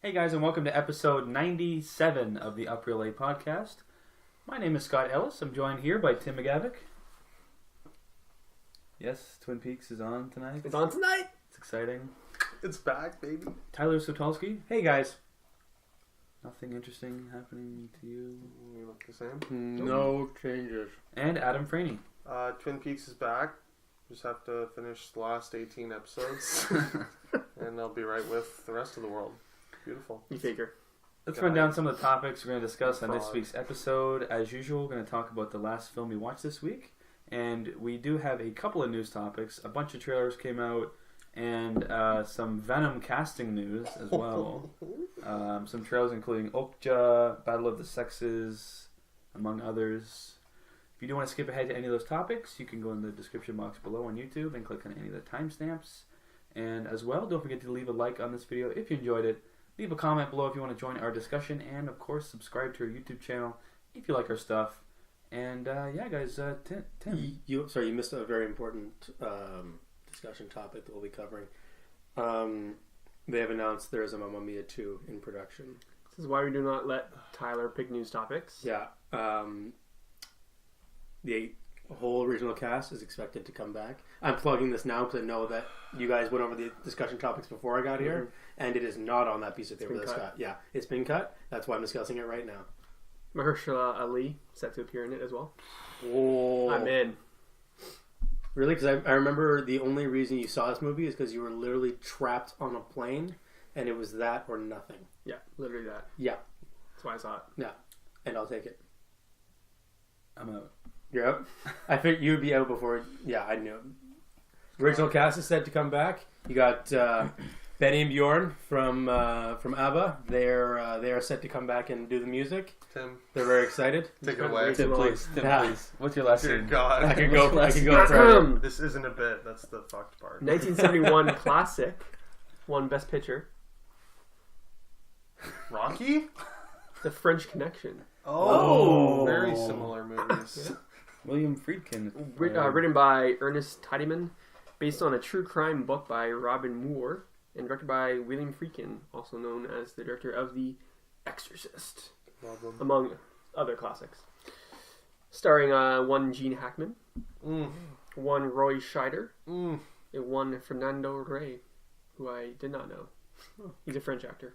Hey guys, and welcome to episode 97 of the Up Relay podcast. My name is Scott Ellis. I'm joined here by Tim McGavick. Yes, Twin Peaks is on tonight. It's on tonight. It's exciting. It's back, baby. Tyler Sotolsky. Hey guys. Nothing interesting happening to you? You look the same. No changes. And Adam Franey. Twin Peaks is back. Just have to finish the last 18 episodes, and I'll be right with the rest of the world. Beautiful. You figure. Let's run down some of the topics we're going to discuss on this week's episode. As usual, we're going to talk about the last film we watched this week. And we do have a couple of news topics. A bunch of trailers came out, and some Venom casting news as well. Some trailers including Okja, Battle of the Sexes, among others. If you do want to skip ahead to any of those topics, you can go in the description box below on YouTube and click on any of the timestamps. And as well, don't forget to leave a like on this video if you enjoyed it. Leave a comment below if you want to join our discussion. And, of course, subscribe to our YouTube channel if you like our stuff. And, yeah, guys, Tim. You missed a very important discussion topic that we'll be covering. They have announced there is a Mamma Mia 2 in production. This is why we do not let Tyler pick news topics. Yeah. The whole original cast is expected to come back. I'm plugging this now because I know that you guys went over the discussion topics before I got here, and it is not on that piece of paper that Scott. Yeah, it's been cut. That's why I'm discussing it right now. Mahershala Ali set to appear in it as well. Oh, I'm in. Really? Because I remember the only reason you saw this movie is because you were literally trapped on a plane, and it was that or nothing. Yeah, literally that. Yeah. That's why I saw it. Yeah, and I'll take it. I'm out. You're out? I figured you would be out before. Yeah, I knew. Original cast is set to come back. You got Benny and Bjorn from ABBA. They are set to come back and do the music. Tim, they're very excited. take it away. Tim, please. What's your last name? God. I can go for This isn't a bit. That's the fucked part. 1971 classic. Won Best Picture. Rocky? The French Connection. Oh, very similar movies. Yeah. William Friedkin. Written by Ernest Tidyman, based on a true crime book by Robin Moore, and directed by William Friedkin, also known as the director of The Exorcist, among other classics. Starring one Gene Hackman, one Roy Scheider, and one Fernando Rey, who I did not know. He's a French actor.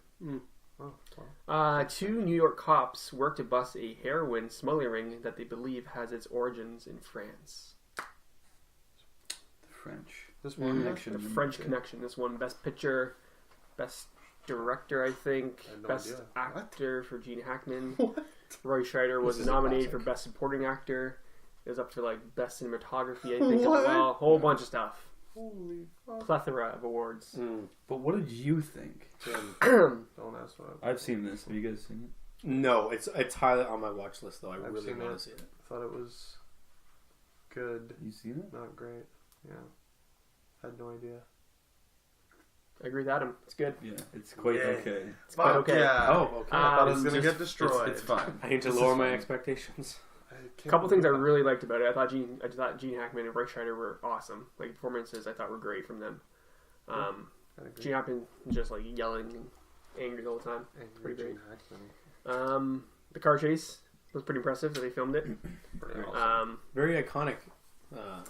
Two New York cops work to bust a heroin smuggling ring that they believe has its origins in France. The French. This one The French Connection. This one Best Picture, Best Director, I think, Best Actor for Gene Hackman. Roy Scheider was nominated for Best Supporting Actor. It was up for like Best Cinematography, I think, as well. A whole bunch of stuff. Holy fuck. Plethora of awards. But what did you think? Don't ask what I've seen this. Have you guys seen it? No, it's highly on my watch list though. I I've really seen want it. to see it. thought it was good. You seen it? Not great. Yeah. Had no idea. I agree with Adam. It's good. Yeah, it's quite okay. It's quite okay. Yeah. Oh, okay. I thought it was going to just- get destroyed. It's fine. I need to This lower is my fine. expectations. A couple things I really liked about it. I thought Gene Hackman and Roy Scheider were awesome. Like performances, I thought were great from them. Gene Hackman just like yelling and angry the whole time. Pretty great. The car chase was pretty impressive that they filmed it. Pretty awesome. Very iconic.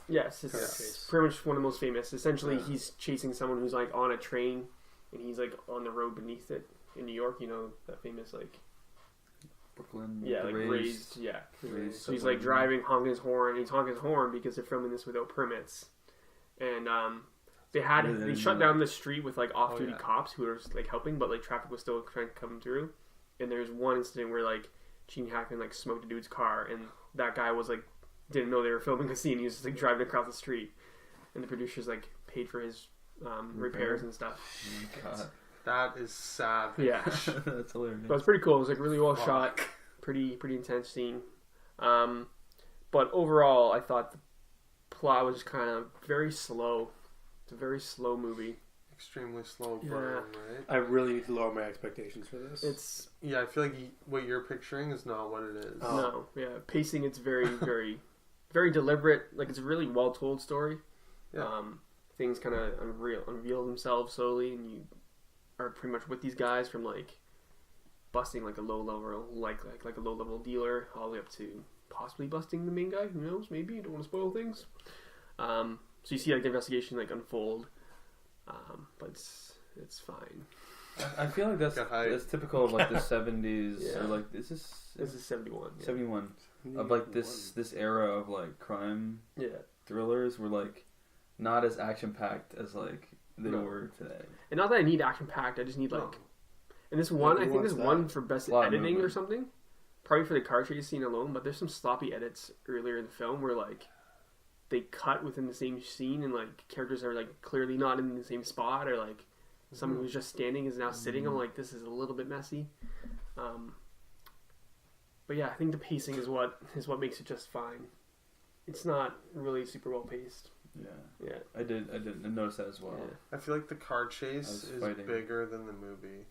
Yes, it's pretty much one of the most famous. Essentially, he's chasing someone who's like on a train, and he's like on the road beneath it in New York. You know that famous like Brooklyn. raised. Yeah. Raised So he's like driving, honking his horn. He's honking his horn because they're filming this without permits, and they shut down the street with like off-duty cops who were like helping, but like traffic was still trying to come through. And there's one incident where like Gene Hackman like smoked a dude's car, and that guy was like didn't know they were filming the scene. He was just like driving across the street, and the producers like paid for his repairs and stuff. Oh my God. That is savage. Yeah, That's hilarious. but it's pretty cool. It was like really well shot, pretty intense scene. But overall, I thought the plot was kind of very slow. It's a very slow movie. Extremely slow burn, right? I really need to lower my expectations for this. Yeah, I feel like what you're picturing is not what it is. No, pacing. It's very, very deliberate. Like it's a really well told story. Yeah. Things kind of unveil themselves slowly, and are pretty much with these guys from like busting like a low level like a low level dealer all the way up to possibly busting the main guy. Who knows? Maybe. Don't want to spoil things. So you see like the investigation like unfold, but it's fine. I feel like that's typical of like the 70s Yeah. or like this is 71. Yeah. 71 of like this era of like crime thrillers were like not as action packed as like they were today. And not that I need action packed. I just need like, and this one I think this one for best editing or something. Probably for the car chase scene alone, but there's some sloppy edits earlier in the film where like they cut within the same scene and like characters are like clearly not in the same spot, or like someone who's just standing is now sitting. I'm like, this is a little bit messy. But yeah, I think the pacing is what makes it just fine. It's not really super well paced. Yeah. I did notice that as well. Yeah. I feel like the car chase is bigger than the movie.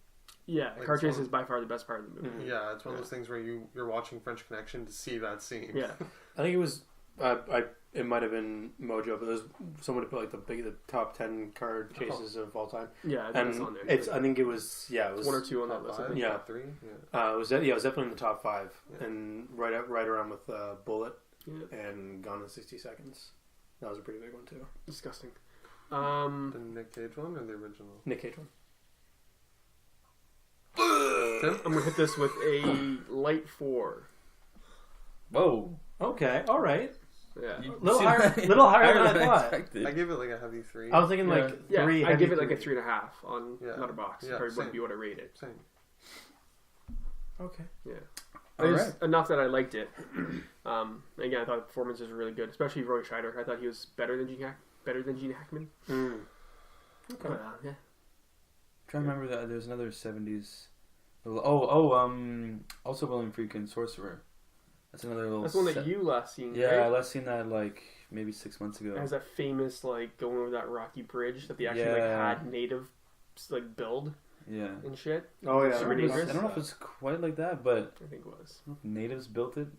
Yeah, the car chase is by far the best part of the movie. Yeah, it's one of those things where you're watching French Connection to see that scene. Yeah. I think it was it might have been Mojo, but there's someone put like the top 10 car chases of all time. Yeah, I think it's on there. I think it was one or two on that list. Yeah, top 3. Yeah. It was definitely in the top 5, and right around with Bullet and Gone in 60 Seconds. That was a pretty big one too. Disgusting. The Nick Cage one or the original? Nick Cage one. I'm gonna hit this with a light 4. Whoa. Okay. All right. Yeah. Little higher than I thought. I give it like a heavy 3. I was thinking like 3. I give it like a 3.5 on Letterboxd. Yeah, probably wouldn't be what I rate it. Same. Okay. Yeah. All right. Enough that I liked it. Again, I thought the performances were really good, especially Roy Scheider. I thought he was better than Gene Hackman. Okay. Yeah. I'm trying to remember that there's another 70s. Also William Friedkin, Sorcerer. That's another little. That's one that you last seen. Yeah, right? I last seen that like maybe 6 months ago. It has that famous like going over that rocky bridge that they actually like had native like build. Yeah. And shit. Oh yeah. Super dangerous. I don't know if it's quite like that, but I think it was. natives built it.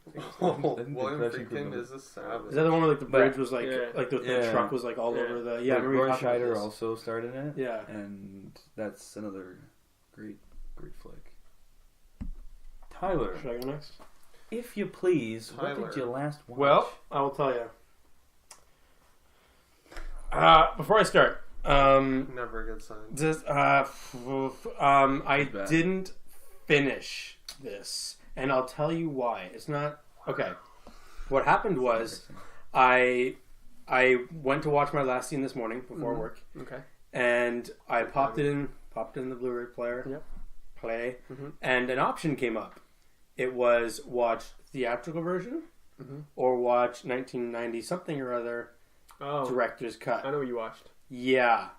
William Friedkin is a savage. Is that the one where like the bridge was like the truck was like all over the Roy Scheider also starred in it. Yeah. And that's another great flick. Tyler. Should I go next? If you please, what did you last watch? Well, I will tell you. Before I start, never a good sign. I didn't finish this, and I'll tell you why. It's not okay. What happened was, I went to watch my last scene this morning before work. Okay. And I popped it in the Blu-ray player. Yep. Play, and an option came up. It was watch theatrical version or watch 1990 something or other director's cut. I know what you watched. Yeah.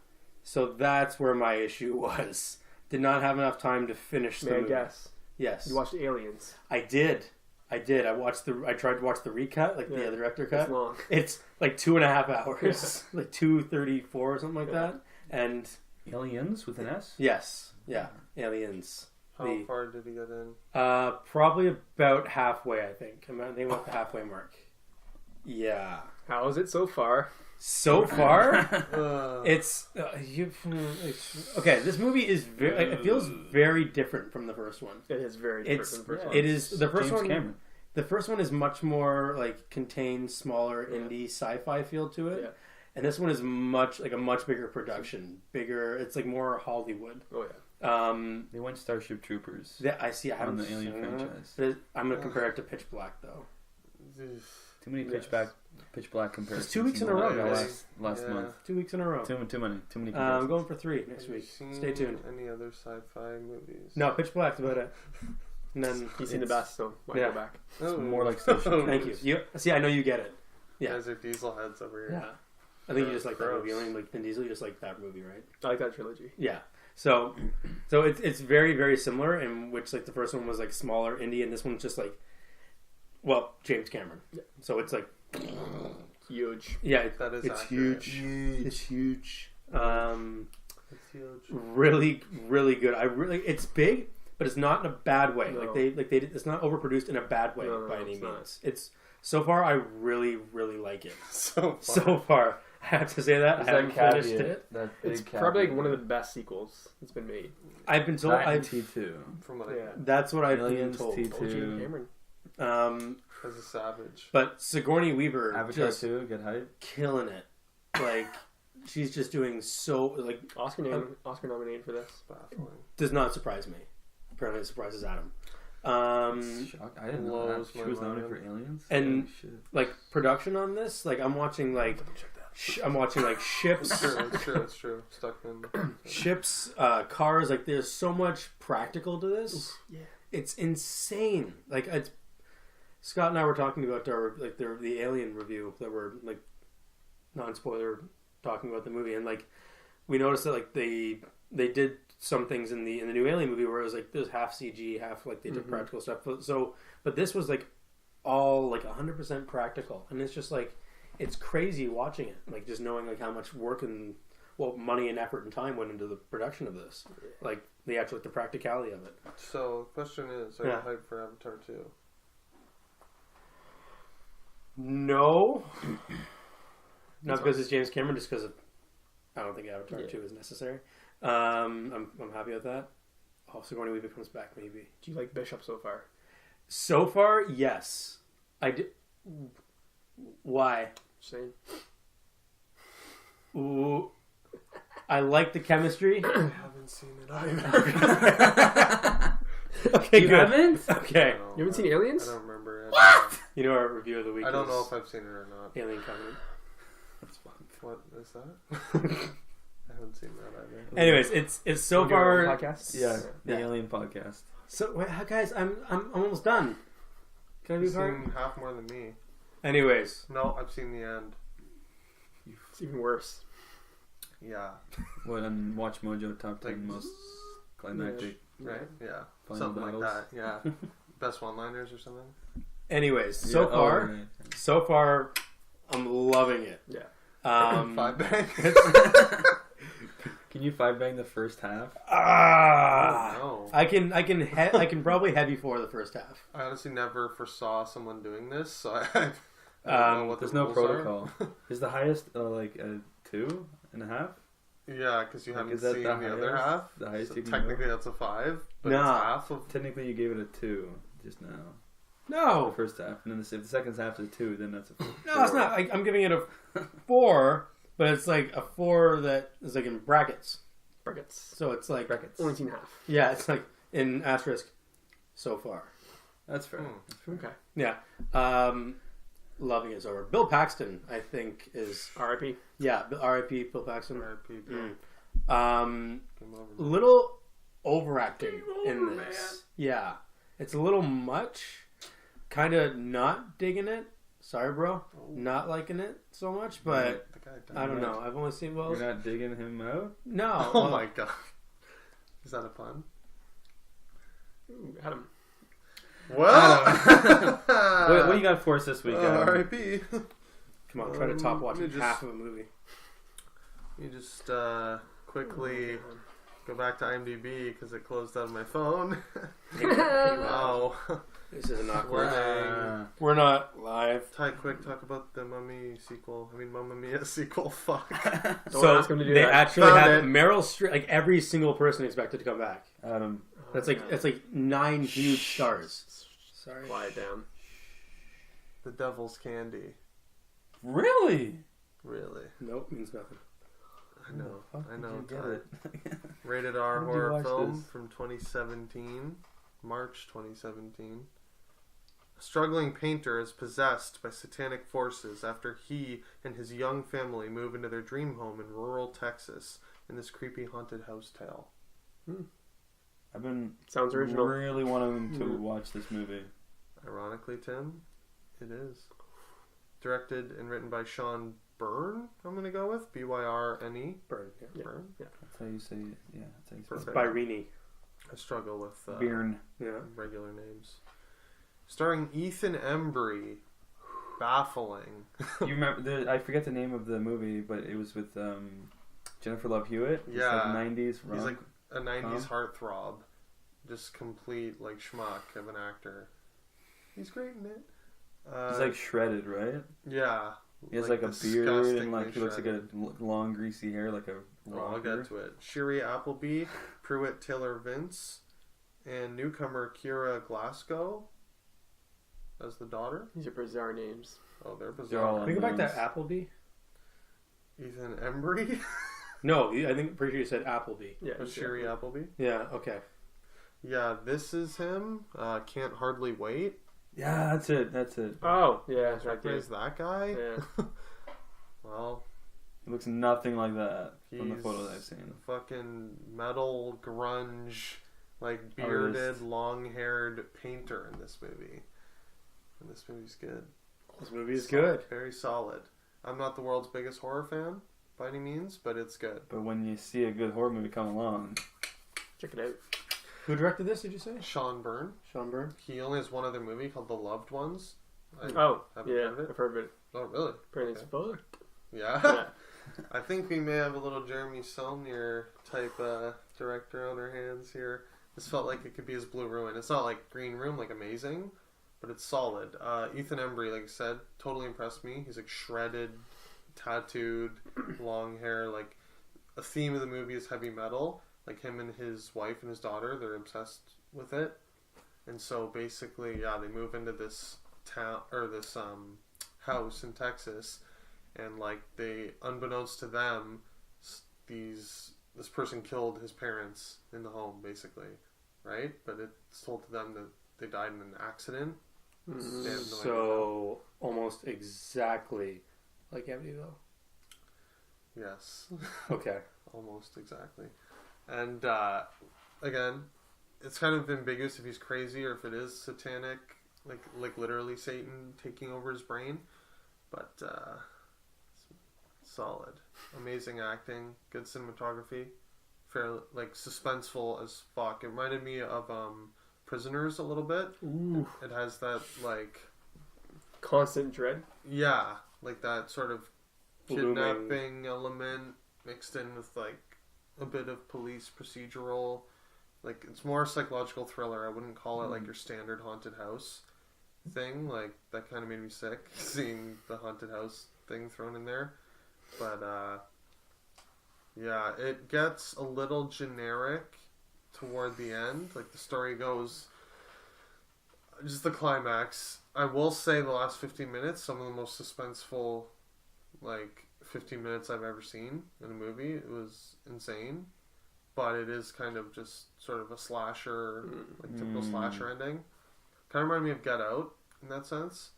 So that's where my issue was. Did not have enough time to finish the movie. I guess. Yes. You watched Aliens. I did. I tried to watch the recut, like the director cut. It's long. It's like 2.5 hours. Like 2:34 or something like that. And Aliens with an S? Yes. Yeah. Aliens. How far did he get in? Probably about halfway, I think. I think about the halfway mark. Yeah. How is it so far? So far, it's okay. This movie is very. It feels very different from the first one. It is very different from the first one. It is the first James one. Cameron. The first one is much more like contained, smaller indie sci-fi feel to it. Yeah. And this one is much bigger production, bigger. It's like more Hollywood. Oh yeah. They went Starship Troopers. I see. I haven't on the Alien franchise. I'm gonna compare it to Pitch Black though. Too many Pitch Black comparisons. It's 2 weeks in a row, guys. Last month. 2 weeks in a row. Too many. I'm going for 3 next week. Stay tuned. Any other sci-fi movies? No, Pitch Black's about it. And then He's seen the best, so why go back? It's more like Starship. Thank you. See, I know you get it. Yeah. You guys are diesel heads over here. Yeah. I think you just like that movie. I mean, like Vin Diesel, you just like that movie, right? I like that trilogy. Yeah. So it's very, very similar, in which like the first one was like smaller indie, and this one's just like, well, James Cameron. Yeah. So it's like huge. Yeah, that is it's accurate. huge. It's huge. It's huge. Really, really good. It's big, but it's not in a bad way. No. Like they it's not overproduced in a bad way by any means. not. It's so far I really, really like it. So far. I have to say that. I haven't finished it. That It's big probably like caveat. one of the best sequels that's been made. I've been told. That and T2. From what Yeah. That's what I've been Aliens, told. T2. OG Cameron. as a savage. But Sigourney Weaver Avatar just 2, get hype. killing it. Like she's just doing so. Like Oscar nominated for this. Baffling. does not surprise me. Apparently, it surprises Adam. Shocked. I didn't know blows that. She my was nominated mind. for Aliens. And- Holy shit. Like production on this. Like I'm watching like ships. It's true. Stuck in. Ships, cars, like there's so much practical to this. Yeah. It's insane. Like Scott and I were talking about our the Alien review that we're like non-spoiler talking about the movie, and like we noticed that like they did some things in the new Alien movie where it was like there's half CG, half like they did practical stuff. But this was like all like 100% practical, and it's just like it's crazy watching it, like just knowing like how much work and money and effort and time went into the production of this, like the actual the practicality of it. So, the question is, are you hyped for Avatar 2? No, not because it's James Cameron, just because I don't think Avatar 2 is necessary. I'm happy with that. Oh, Sigourney Weaver comes back, maybe. Do you like Bishop so far? So far, yes. I did. Why? Saying. Ooh, I like the chemistry. I haven't seen it either. Okay, You good. haven't? Okay, No, You haven't seen Aliens? I don't remember it. you know our review of the week. I don't is know if I've seen it or not. Alien Covenant. That's fun. What is that? I haven't seen that either. Anyways, it's so You do your own far. podcast? Yeah, the Yeah. Alien podcast. So wait, guys, I'm almost done. Can I be You've part? seen half more than me. Anyways, No, I've seen the end. It's even worse. Yeah. What on Watch Mojo top 10 Like, most climactic. Right? Yeah. Final Something battles. like that. Yeah. Best one-liners or something. anyways, Yeah, so far, right. so far, I'm loving it. Yeah. Five bang. Can you 5-bang the first half? No. I can probably heavy for the first half. I honestly never foresaw someone doing this, so I don't know what There's the no rules are. protocol. Is the highest like a 2.5? Yeah, because you Like, haven't is that seen the the other highest? half. The highest So you can technically, that's a 5, but Nah. it's half of. Technically, you gave it a 2 just now. The No, first half, and then if the second half is a 2, then that's a 4. no, it's not. I'm giving it a 4, but it's like a 4 that is like in brackets. Brackets. So it's like Brackets. Only seen half. yeah, it's like in asterisk so far. That's fair. Hmm. That's fair. Okay. Yeah, loving it so far. Bill Paxton, I think, is R.I.P. R.I.P. Bill Paxton. RIP, Mm. Game over. Little overacting in over, this. man. Yeah, it's a little much. Kind of not digging it. Sorry, bro. Not liking it so much, but The guy died. I don't know. I've only seen You're not digging him out? No. Oh my god. Is that a pun? Ooh, Adam. Well, What do you got for us this week? Adam? R.I.P. Come on, try to top watching Let me half of a movie. You just quickly go back to IMDb because it closed out of my phone. Wow. This is an awkward. Ah. We're not live. Talk about the Mummy sequel. I mean, Mamma Mia sequel. Fuck. So ask him to do they that. actually Found have it. Meryl Streep. Like every single person expected to come back. Adam, That's like 9 huge stars. Sorry. Quiet down. The Devil's Candy. really? Really? Nope, means nothing. I know. Fuck I did know. you get Ty. it? Rated R When did you horror watch film this? from 2017. March 2017. A struggling painter is possessed by satanic forces after he and his young family move into their dream home in rural Texas in this creepy haunted house tale. I've been Sounds original. really wanting to watch this movie. Ironically, Tim, it is. Directed and written by Sean Byrne, I'm going to go with. Byrne. Burn. Yeah. Byrne? That's how you say it. Yeah, that's how you say Perfect. it. By Rini. I struggle with Byrne. Yeah. regular names. Starring Ethan Embry. Baffling. You remember? I forget the name of the movie, but it was with Jennifer Love Hewitt. It's Yeah. like 90s rock. He's like a 90s heartthrob. Just complete, like, schmuck of an actor. He's great in it. He's like shredded, right? Yeah. He has like a beard and like he looks like a long greasy hair like a I'll get to it. Shiri Appleby, Pruitt Taylor Vince, and newcomer Kira Glasgow as the daughter. These are bizarre names. Oh, they're bizarre. Can we go back to Appleby? Ethan Embry. No, I think pretty sure you said Appleby. Yeah, Shiri Appleby. Yeah, okay. Yeah, this is him. Can't Hardly Wait. Yeah, that's it. Oh, yeah, that's right. Recognize that guy? Yeah. Well, He looks nothing like that from the photos I've seen. Fucking metal grunge, like bearded, long-haired painter in this movie. And this movie's good. This movie is Solid, good. very solid. I'm not the world's biggest horror fan by any means, but it's good. But when you see a good horror movie come along, Check it out. Who directed this, did you say? Sean Byrne. Sean Byrne? He only has one other movie called The Loved Ones. Haven't Yeah, heard of it. I've heard of it. Oh, really? Apparently it's fun. Yeah. Yeah. I think we may have a little Jeremy Saulnier type director on our hands here. This felt like it could be his Blue Ruin. It's not like Green Room, like amazing, but it's solid. Ethan Embry, like I said, totally impressed me. He's like shredded, tattooed, long hair. Like a theme of the movie is heavy metal. Like him and his wife and his daughter, they're obsessed with it. And so basically, yeah, they move into this town or this house in Texas. And like they, unbeknownst to them, this person killed his parents in the home, basically, right? But it's told to them that they died in an accident. Mm-hmm. They have no So, almost exactly like Amityville. idea. Yes, Okay. almost exactly. And again, it's kind of ambiguous if he's crazy or if it is satanic, like literally Satan taking over his brain. But solid, amazing acting, good cinematography, fairly like suspenseful as fuck. It reminded me of Prisoners a little bit. Ooh. It has that like Constant dread. yeah, like that sort of Blooming. kidnapping element mixed in with like a bit of police procedural. Like it's more a psychological thriller. I wouldn't call it like your standard haunted house thing. Like that kind of made me sick seeing the haunted house thing thrown in there. But yeah, it gets a little generic toward the end. Like the story goes, just the climax. I will say the last 15 minutes, some of the most suspenseful like 15 minutes I've ever seen in a movie. It was insane. But it is kind of just sort of a slasher, like typical slasher ending. Kind of reminded me of Get Out in that sense.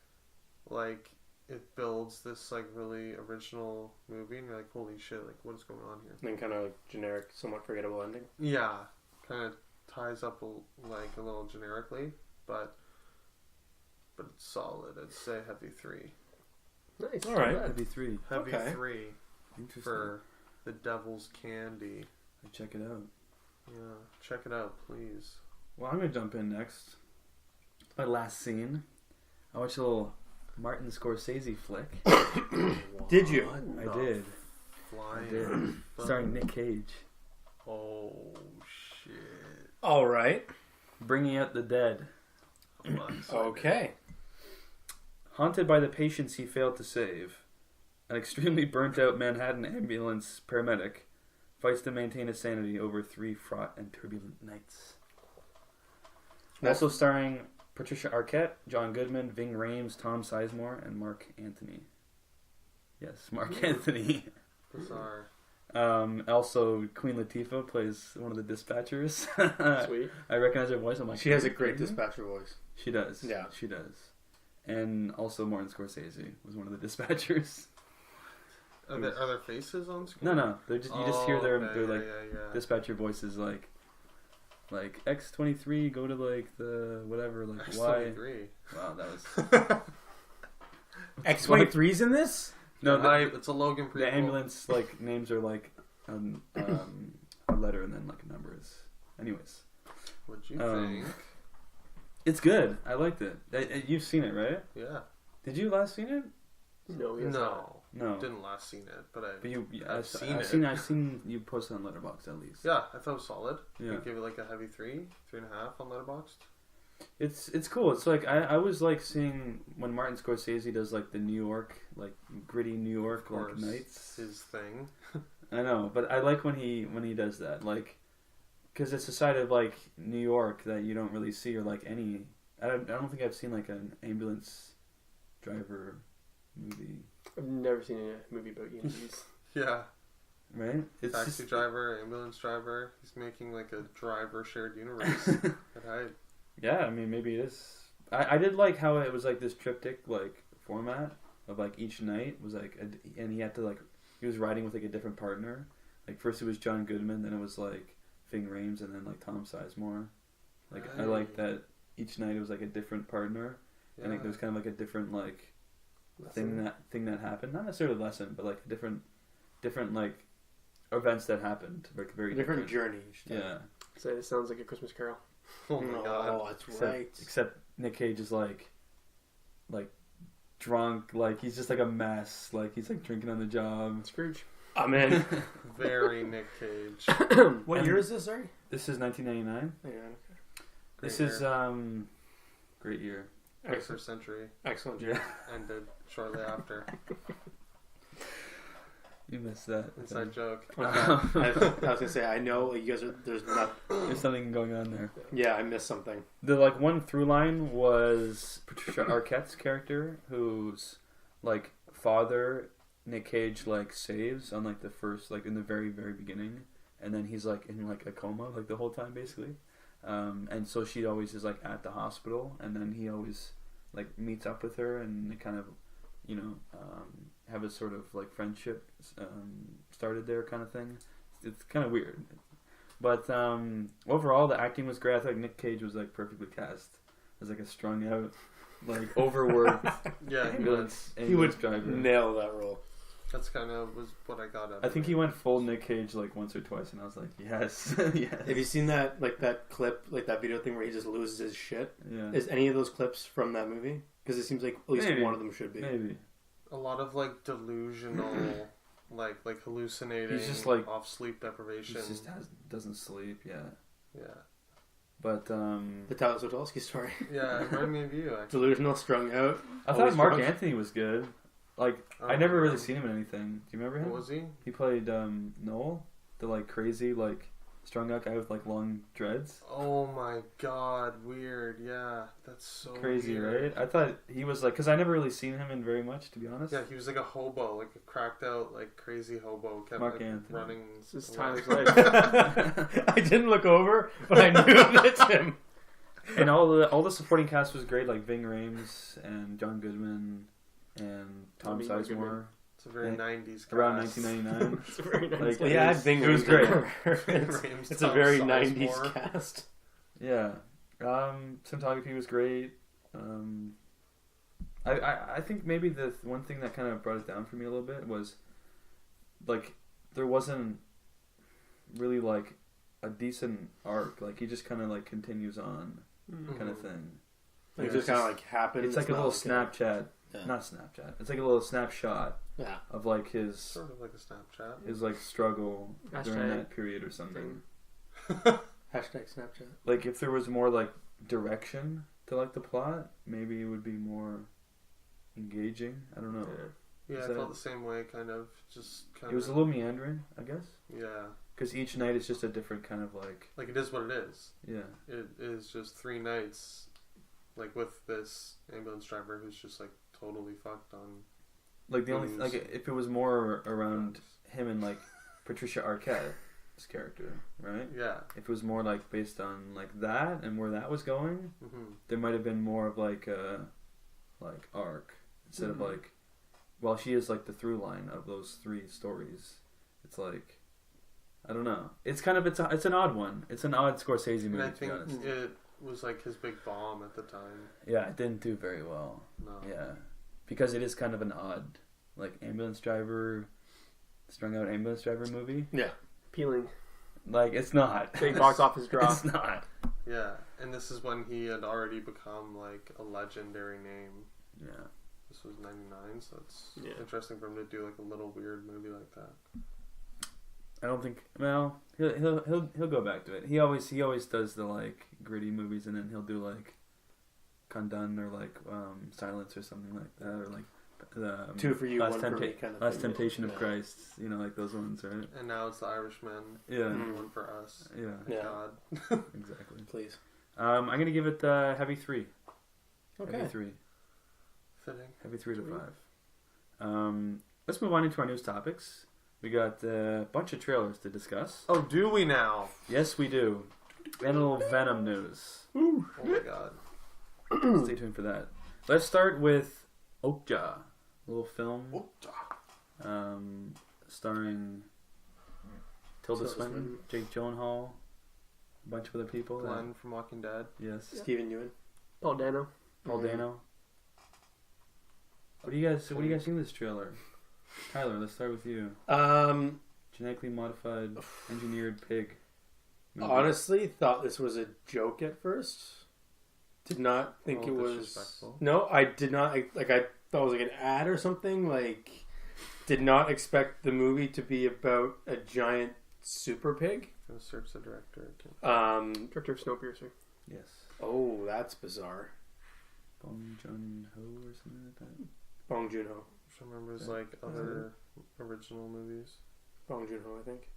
Like it builds this like really original movie, and you're like, holy shit, like what is going on here? And then kind of generic, somewhat forgettable ending. Yeah, kind of ties up a little generically, but it's solid. I'd say heavy 3. Nice. All right. that'd be 3. Heavy Okay. 3 Interesting. for The Devil's Candy. Check it out. Yeah, check it out, please. Well, I'm gonna jump in next. My last scene. I watched a little Martin Scorsese flick. Did you? I did. Flying. I did. Starring Nick Cage. Oh shit. All right. Bringing Out the Dead. Okay. Haunted by the patients he failed to save, an extremely burnt-out Manhattan ambulance paramedic fights to maintain his sanity over 3 fraught and turbulent nights. Also starring Patricia Arquette, John Goodman, Ving Rhames, Tom Sizemore, and Mark Anthony. Yes, Mark Anthony. Bizarre. Also, Queen Latifah plays one of the dispatchers. Sweet. I recognize her voice. I'm like, She has a great dispatcher voice. She does. Yeah. She does. And also Martin Scorsese was one of the dispatchers. Are there faces on screen? No. They're just you just hear their like yeah. dispatcher voices like X-23, go to like the whatever, like Y. X-23. Wow, that was X-23's in this? no. It's a Logan The prequel. ambulance like names are like a letter and then like numbers. Anyways, What'd you Um, think? it's good. I liked it. You've seen it, right? Yeah. Did you last seen it? No, he has not. No. Didn't last seen it, but I've seen it. seen you post it on Letterboxd at least. Yeah, I thought it was solid. Yeah. You give it like a heavy 3.5 on Letterboxd. It's cool. It's like I was like seeing when Martin Scorsese does like the New York, like gritty New York like nights. His thing. I know, but I like when he does that, like, because it's a side of like New York that you don't really see, or like any. I don't think I've seen like an ambulance driver movie. I've never seen a movie about EMTs. Yeah. Right? It's Taxi just, driver, ambulance driver. He's making like a driver shared universe. Right. yeah, I mean, maybe it is. I did like how it was like this triptych like format of like each night was like, and he had to like, he was riding with like a different partner. Like first it was John Goodman, then it was like Ving Rhames, and then like Tom Sizemore. Like I like that each night it was like a different partner, and like there was kind of like a different like thing that happened. Not necessarily lesson, but like different like events that happened. Like very different journey each time. Yeah. So it sounds like a Christmas Carol. Oh my god. Oh, that's right. Except Nick Cage is like drunk, like he's just like a mess, like he's like drinking on the job. Scrooge. I'm in. Very Nick Cage. What year is this, sorry? This is 1999. Yeah, okay. This Great is year. great year. First century Excellent. Yeah. ended shortly after. You missed that. Inside joke. I was gonna say, I know you guys are. There's something going on there. Yeah, I missed something. The like one through line was Patricia Arquette's character, whose like father Nick Cage like saves on like the first, like in the very beginning, and then he's like in like a coma like the whole time basically, and so she always is like at the hospital, and then he always like meets up with her, and they kind of, you know, have a sort of like friendship started there kind of thing. It's kind of weird, but overall the acting was great. I thought Nick Cage was like perfectly cast as like a strung out, like overworked Yeah, he would driver. Nail that role. that's kind of was what I got out of I think it. he went full Nick Cage like once or twice, and I was like, yes, yes. Have you seen that clip, like that video thing where he just loses his shit? Yeah. Is any of those clips from that movie? Because it seems like at least Maybe. one of them should be. Maybe. A lot of like delusional, like hallucinating. He's just, like, off sleep He deprivation. just doesn't sleep. Yeah. Yeah, But The Tyler Zotolsky story. yeah. It reminded me of you actually. Delusional, strung out. I always thought Mark drunk. Anthony was good. Like Oh, I never really yeah. seen him in anything. Do you remember him? What was he? He played Noel, the like crazy like strung out guy with like long dreads. Oh my god, weird. Yeah, that's so Crazy, weird. right? I thought he was like, because I never really seen him in very much, to be honest. Yeah, he was like a hobo, like a cracked out, like crazy hobo. Kept Mark like, Anthony. running. This is away. Tyler's life. I didn't look over, but I knew that's him. And all the supporting cast was great, like Ving Rhames and John Goodman and Tom Tommy Goodman. Sizemore. It's a very Yeah. 90s cast. Around 1999. It's very nice. Like, Well, yeah, I think it was great. It's a very 90s cast. Yeah. Cinematography was great. I think maybe the one thing that kind of brought it down for me a little bit was like there wasn't really like a decent arc. Like he just kind of like continues on kind of thing. Like, Yeah, it just kind of like happened. It's like a little not Snapchat. Yeah. Not Snapchat. It's like a little snapshot Yeah. of like his Sort of like a Snapchat. like struggle during Hashtag that period or something. Hashtag Snapchat. Like if there was more like direction to like the plot, maybe it would be more engaging. I don't know. Yeah, Is I that- felt the same way, kind of. Just kind It was a little meandering, I guess, Yeah. because each night is just a different kind of like Like, it is what it is. yeah. It is just 3 nights, like, with this ambulance driver who's just, like, totally fucked on. Like the only Booze. like if it was more around him and like Patricia Arquette's character, right? Yeah. If it was more like based on like that and where that was going, hmm there might have been more of like a like arc instead Mm-hmm. of like, well, she is like the through line of those 3 stories. It's like, I don't know. It's kind of it's an odd one. It's an odd Scorsese And movie, I to be think honest. it was, like, his big bomb at the time. Yeah, it didn't do very well. No. Yeah, because it is kind of an odd like ambulance driver, strung out ambulance driver movie. Yeah. Appealing. Like it's not. Big box office drop. It's not. Yeah, and this is when he had already become, like, a legendary name. Yeah. This was 99, so it's Yeah. interesting for him to do, like, a little weird movie like that. I don't think. Well, he'll go back to it. He always does the like gritty movies, and then he'll do like undone or like silence or something like that, or like 2 for you, Last 1 for me kind of Last thing. Temptation of Christ, you know, like those ones, right? And now it's the Irishman. Yeah, One for us. yeah, Yeah. God. exactly. Please. I'm gonna give it heavy 3. Okay. Heavy 3. Fitting. Heavy 3 to 5. Let's move on into our news topics. We got a bunch of trailers to discuss. Oh, do we now? Yes, we do. And a little Venom news. Oh my God. Stay tuned for that. Let's start with Okja, a little film starring Tilda Swinton, Jake Gyllenhaal, a bunch of other people. Glenn from Walking Dead. Yes. Stephen Ewan. Paul Dano. Paul Dano. What do you guys think of this trailer? Tyler, let's start with you. Genetically modified, engineered pig. movie. Honestly, thought this was a joke at first. Did not think it was. Disrespectful. No, I did not. I thought it was like an ad or something. Like, did not expect the movie to be about a giant super pig. Go search the director. Director of Snowpiercer. Yes. Oh, that's bizarre. Bong Joon-ho or something like that. Bong Joon-ho. Which remembers like other original movies. Bong Joon-ho, I think.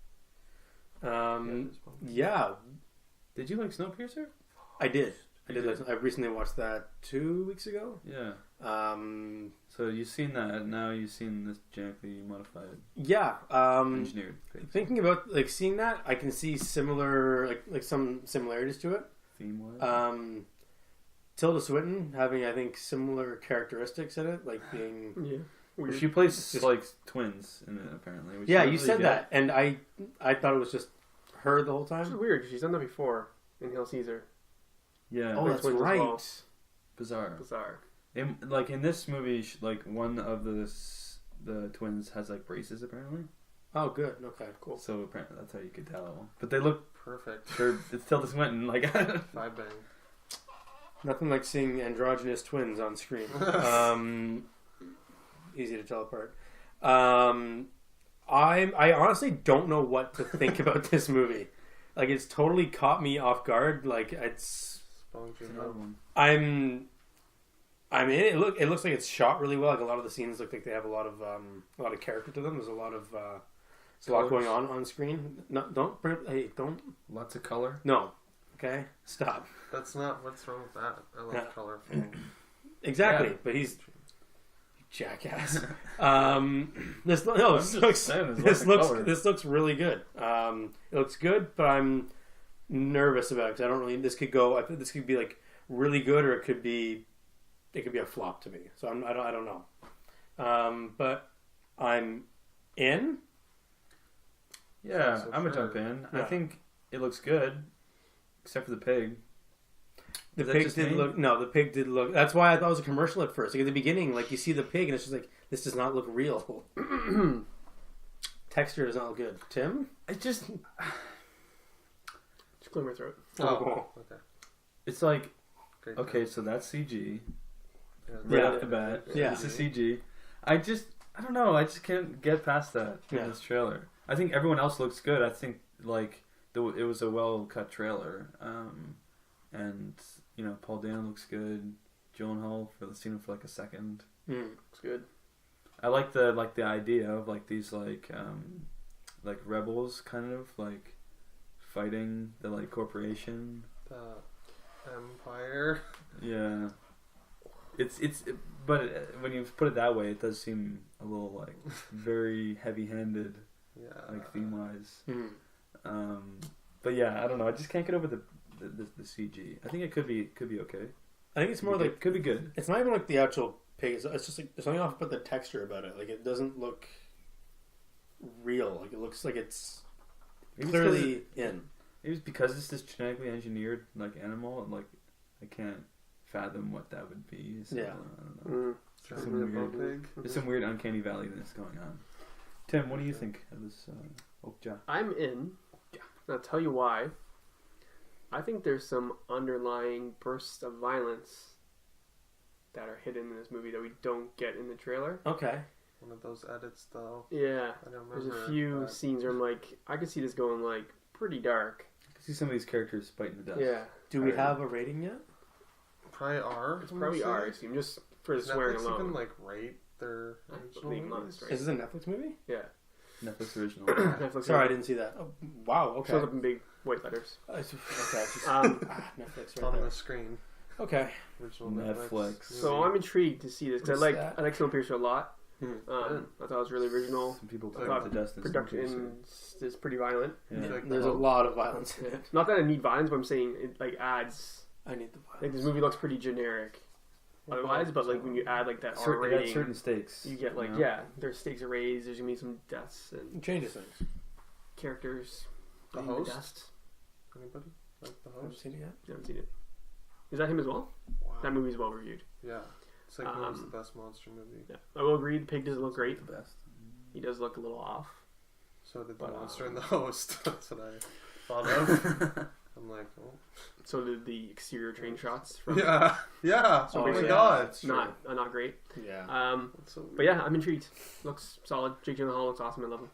It is Bong. Yeah, Did you like Snowpiercer? I did. I You did. did? I recently watched that 2 weeks ago. Yeah. Um, So you've seen that, now you've seen this genetically modified, yeah. engineered pig. Thinking about like seeing that, I can see similar like some similarities to it. Theme-wise. Tilda Swinton having, I think, similar characteristics in it, like being. Yeah. Well, Weird. she plays like twins in it, apparently. Which Yeah, is you really said good. that, and I thought it was just her the whole Which is time. weird. She's done that before in Hail Caesar. Yeah. Oh, that's twins as right. well. Bizarre. Bizarre. In this movie, like one of the twins has like braces apparently. Oh, good. Okay, cool. So apparently that's how you could tell. But they look Perfect. sure it's Tilda Swinton. Like Five bang. Nothing like seeing androgynous twins on screen. Easy to tell apart. I honestly don't know what to think about this movie. Like, it's totally caught me off guard. Like, Bong it's Joon-ho. another one. I mean, it looks like it's shot really well. Like, a lot of the scenes look like they have a lot of character to them. There's a lot of there's a lot going on screen. No, don't. Lots of color. No. Okay, stop. That's not what's wrong with that. I love Yeah. colorful. Exactly, Yeah. but he's jackass. This I'm just saying, there's lots of color. this looks really good. It looks good, but I'm nervous about it because I don't really. This could go. I think this could be like really good, or it could be a flop to me. So I don't know. But I'm in. Yeah, So I'm gonna sure. jump in. Yeah. I think it looks good, except for the pig. The Is that pig just did me? look. No, the pig did look. That's why I thought it was a commercial at first. Like at the beginning, like you see the pig, and it's just like this does not look real. Texture does not look good. Tim. I just, Just clear my throat. Oh, okay. it's like Great. okay, so that's CG right Yeah. off the bat. Yeah. This is CG. I don't know. I just can't get past that in Yeah. this trailer. I think everyone else looks good. I think like it was a well cut trailer, and you know Paul Dano looks good. Gyllenhaal seen him for like a second. Looks good. I like the idea of like these like rebels kind of like fighting the like corporation. The Empire. Yeah. But when you put it that way, it does seem a little like very heavy-handed, Yeah. like theme-wise. But yeah, I don't know. I just can't get over the CG. I think it could be okay. I think it's more like could be good. it's not even like the actual pig. It's just like there's something off about the texture about it. Like it doesn't look real. Like it looks like it's Maybe clearly in. Maybe it's because it's this genetically engineered like animal, and like I can't fathom what that would be. So, Yeah. I don't know. Trying Some to be a weird- pig. There's some weird uncanny valleyness going on. Tim, what do you think of this Okja? I'm in. And I'll tell you why. I think there's some underlying bursts of violence that are hidden in this movie that we don't get in the trailer. Okay. One of those edits, though. Yeah. I don't There's remember. a few that. scenes where I'm like, I could see this going like pretty dark. I can see some of these characters biting the dust. Yeah. Do we have a rating yet? probably R. It's probably R. I assume just for the swearing Netflix alone. even like rate their original They movies? must, right? Is this a Netflix movie? Yeah. Netflix original. Netflix. Sorry, I didn't see that. Oh, wow. Okay. Shows up in big white letters. Okay. Just, Netflix right On there. the screen. Okay. Original Netflix. movie. So I'm intrigued to see this because What's I that? like Snowpiercer a lot. Hmm. I thought it was really original. Some people I put thought it to Dustin. Production is pretty violent. Yeah. Like There's a the- lot of violence in it. Not that I need violence, but I'm saying it like adds. I need the Like violence. this movie looks pretty generic otherwise, but like when you add like that R It had rating, certain stakes. you get like you know? yeah, there's stakes are raised. There's gonna be some deaths and It changes things. characters. The in host? dust. Anybody? Like the I haven't host? seen it yet. I haven't seen it. Is that him as well? Wow. That movie's well reviewed. Yeah. It's like it was the best monster movie. Yeah, I will agree. The pig doesn't look great. The best. He does look a little off. So did the But, monster and the host. That's what I thought of. I'm like, oh. So did the exterior train shots. From Yeah. Yeah. So Oh my basically- god. That's true. not great. Yeah. That's so But yeah, I'm intrigued. Looks solid. Jake Gyllenhaal looks awesome. I love him.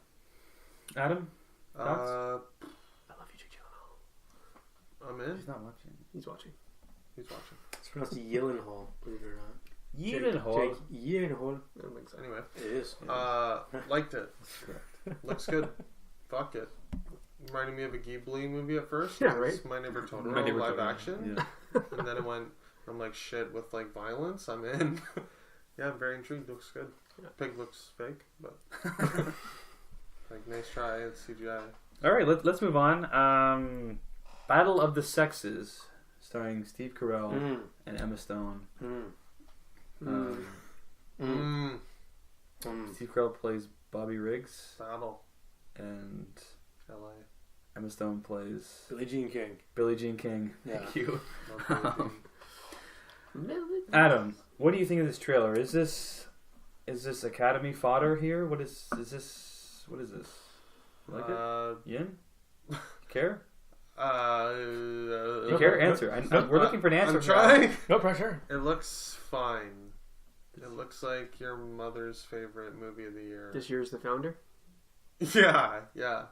Adam? Uh, I love you, Jake Gyllenhaal. I'm in. He's not watching. He's watching. He's watching. It's pronounced Gyllenhaal, believe it or not. Gyllenhaal. Jake Gyllenhaal. I don't think so. Anyway. It is. Liked it. That's correct. Looks good. Fuck it. Reminded me of a Ghibli movie at first. Yeah, It was right? My Neighbor Totoro My Neighbor live Totoro. action. Yeah. And then it went from like shit with like violence. I'm in. Yeah, I'm very intrigued. Looks good. Yeah. Pig looks fake, but like nice try. It's CGI. All right, let's move on. Battle of the Sexes, starring Steve Carell Mm. and Emma Stone. Mm. Um, Mm. Steve Carell plays Bobby Riggs, Battle. and LA. Emma Stone plays Billie Jean King. Billie Jean King. Yeah. Thank you. Love Adam, what do you think of this trailer? Is this Academy fodder here? What is this? What is this? You like it? Yin? You care? You care? Answer. We're looking for an answer. I'm trying. No pressure. It looks fine. It looks like your mother's favorite movie of the year. This year's The Founder. Yeah, yeah.